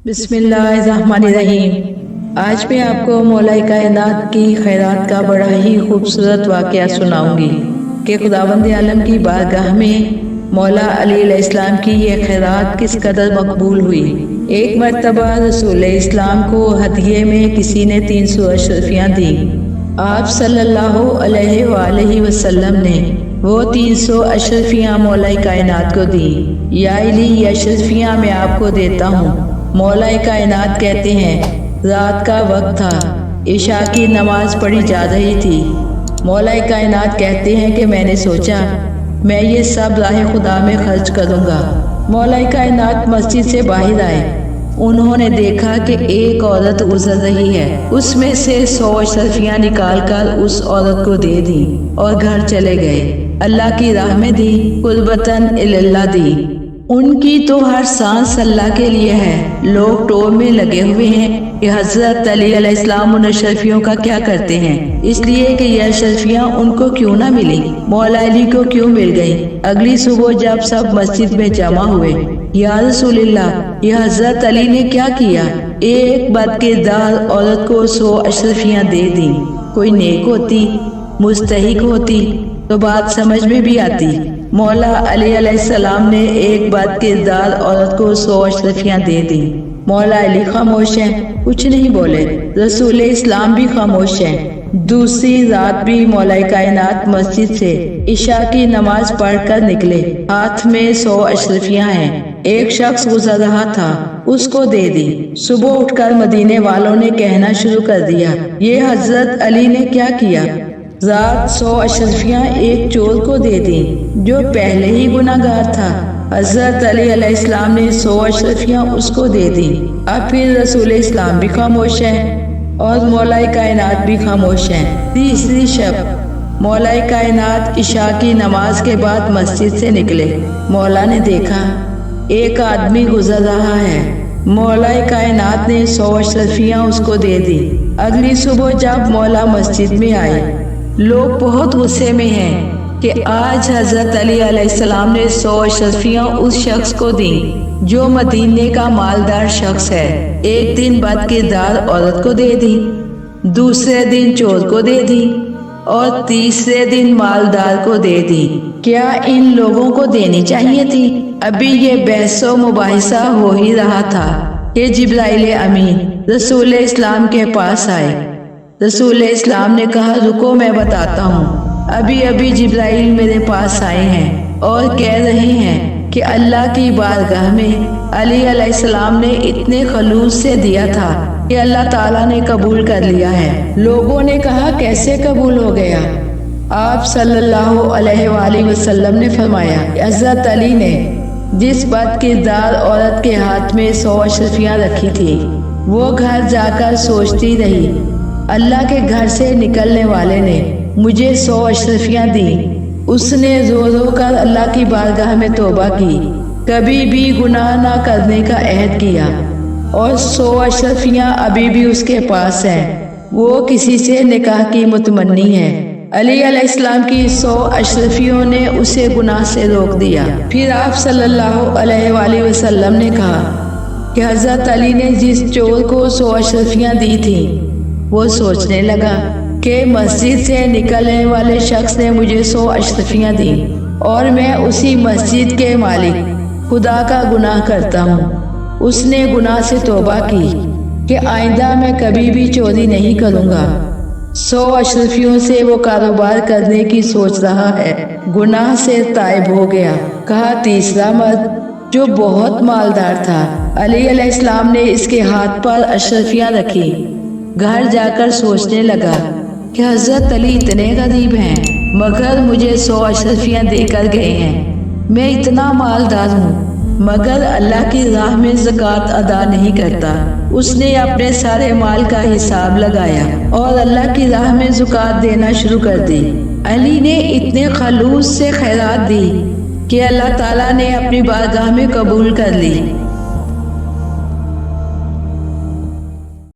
بسم اللہ الرحمن الرحیم۔ آج میں آپ کو مولا کائنات کی خیرات کا بڑا ہی خوبصورت واقعہ سناؤں گی کہ خداوند عالم کی بارگاہ میں مولا علی علیہ السلام کی یہ خیرات کس قدر مقبول ہوئی۔ ایک مرتبہ رسول اسلام کو ہدیے میں کسی نے 300 اشرفیاں دیں۔ آپ صلی اللہ علیہ وآلہ وسلم نے وہ 300 اشرفیاں مولا کائنات کو دیں۔ یا علی، یہ اشرفیاں میں آپ کو دیتا ہوں۔ مولا کائنات کہتے ہیں رات کا وقت تھا، عشاء کی نماز پڑھی جا رہی تھی۔ مولا کائنات کہتے ہیں کہ میں نے سوچا میں یہ سب راہ خدا میں خرچ کروں گا۔ مولا کائنات مسجد سے باہر آئے، انہوں نے دیکھا کہ ایک عورت گزر رہی ہے، اس میں سے 100 اشرفیاں نکال کر اس عورت کو دے دیں اور گھر چلے گئے۔ اللہ کی راہ میں دی، قربتاً اللہ دی۔ ان کی تو ہر سانس اللہ کے لیے ہے۔ لوگ ٹوب میں لگے ہوئے ہیں کہ حضرت علی علیہ السلام ان اشرفیوں کا کیا کرتے ہیں، اس لیے کہ یہ اشرفیاں ان کو کیوں نہ ملی، مولا علی کو کیوں مل گئی۔ اگلی صبح جب سب مسجد میں جمع ہوئے، یا رسول اللہ، یہ حضرت علی نے کیا کیا؟ ایک بد کردار عورت کو 100 اشرفیاں دے دیں۔ کوئی نیک ہوتی، مستحق ہوتی تو بات سمجھ میں بھی آتی۔ مولا علی علیہ السلام نے ایک بد کردار عورت کو 100 اشرفیاں دے دی۔ مولا علی خاموش ہیں، کچھ نہیں بولے۔ رسول اسلام بھی خاموش ہیں۔ دوسری رات بھی مولا کائنات مسجد سے عشاء کی نماز پڑھ کر نکلے، ہاتھ میں 100 اشرفیاں ہیں۔ ایک شخص گزر رہا تھا، اس کو دے دی۔ صبح اٹھ کر مدینے والوں نے کہنا شروع کر دیا، یہ حضرت علی نے کیا کیا؟ رات 100 اشرفیاں ایک چور کو دے دیں جو پہلے ہی گناہ گار تھا۔ حضرت علی علیہ السلام نے 100 اشرفیاں اس کو دے دیں۔ اب پھر رسول اسلام بھی خاموش ہیں اور مولا کائنات بھی خاموش ہیں۔ تیسری شب مولا کائنات عشاء کی نماز کے بعد مسجد سے نکلے۔ مولا نے دیکھا ایک آدمی گزر رہا ہے۔ مولا کائنات نے 100 اشرفیاں اس کو دے دی۔ اگلی صبح جب مولا مسجد میں آئے، لوگ بہت غصے میں ہیں کہ آج حضرت علی علیہ السلام نے 100 اشرفیاں اس شخص کو دیں جو مدینے کا مالدار شخص ہے۔ ایک دن بد کردار عورت کو دے دی، دوسرے دن چور کو دے دی اور تیسرے دن مالدار کو دے دی۔ کیا ان لوگوں کو دینی چاہیے تھی؟ ابھی یہ بحث و مباحثہ ہو ہی رہا تھا کہ جبرائیل امین رسول اسلام کے پاس آئے۔ رسول اسلام نے کہا رکو، میں بتاتا ہوں۔ ابھی جبرائیل میرے پاس آئے ہیں اور کہہ رہے ہیں کہ اللہ کی بارگاہ میں علی علیہ السلام نے اتنے خلوص سے دیا تھا کہ اللہ تعالیٰ نے قبول کر لیا ہے۔ لوگوں نے کہا کیسے قبول ہو گیا؟ آپ صلی اللہ علیہ وآلہ وسلم نے فرمایا کہ حضرت علی نے جس بد کردار عورت کے ہاتھ میں 100 اشرفیاں رکھی تھی، وہ گھر جا کر سوچتی رہی اللہ کے گھر سے نکلنے والے نے مجھے 100 اشرفیاں دیں۔ اس نے رو رو کر اللہ کی بارگاہ میں توبہ کی، کبھی بھی گناہ نہ کرنے کا عہد کیا، اور 100 اشرفیاں ابھی بھی اس کے پاس ہیں۔ وہ کسی سے نکاح کی متمنی ہے۔ علی علیہ السلام کی 100 اشرفیوں نے اسے گناہ سے روک دیا۔ پھر آپ صلی اللہ علیہ وآلہ وسلم نے کہا کہ حضرت علی نے جس چور کو 100 اشرفیاں دی تھیں، وہ سوچنے لگا کہ مسجد سے نکلنے والے شخص نے مجھے 100 اشرفیاں دیں اور میں اسی مسجد کے مالک خدا کا گناہ کرتا ہوں۔ اس نے گناہ سے توبہ کی کہ آئندہ میں کبھی بھی چوری نہیں کروں گا۔ 100 اشرفیوں سے وہ کاروبار کرنے کی سوچ رہا ہے، گناہ سے تائب ہو گیا۔ کہا تیسرا مرد جو بہت مالدار تھا، علی علیہ السلام نے اس کے ہاتھ پر اشرفیاں رکھی۔ گھر جا کر سوچنے لگا کہ حضرت علی اتنے غریب ہیں مگر مجھے 100 اشرفیاں دے کر گئے ہیں۔ میں اتنا مالدار ہوں مگر اللہ کی راہ میں زکوٰۃ ادا نہیں کرتا۔ اس نے اپنے سارے مال کا حساب لگایا اور اللہ کی راہ میں زکوٰۃ دینا شروع کر دی۔ علی نے اتنے خلوص سے خیرات دی کہ اللہ تعالیٰ نے اپنی بارگاہ میں قبول کر لی۔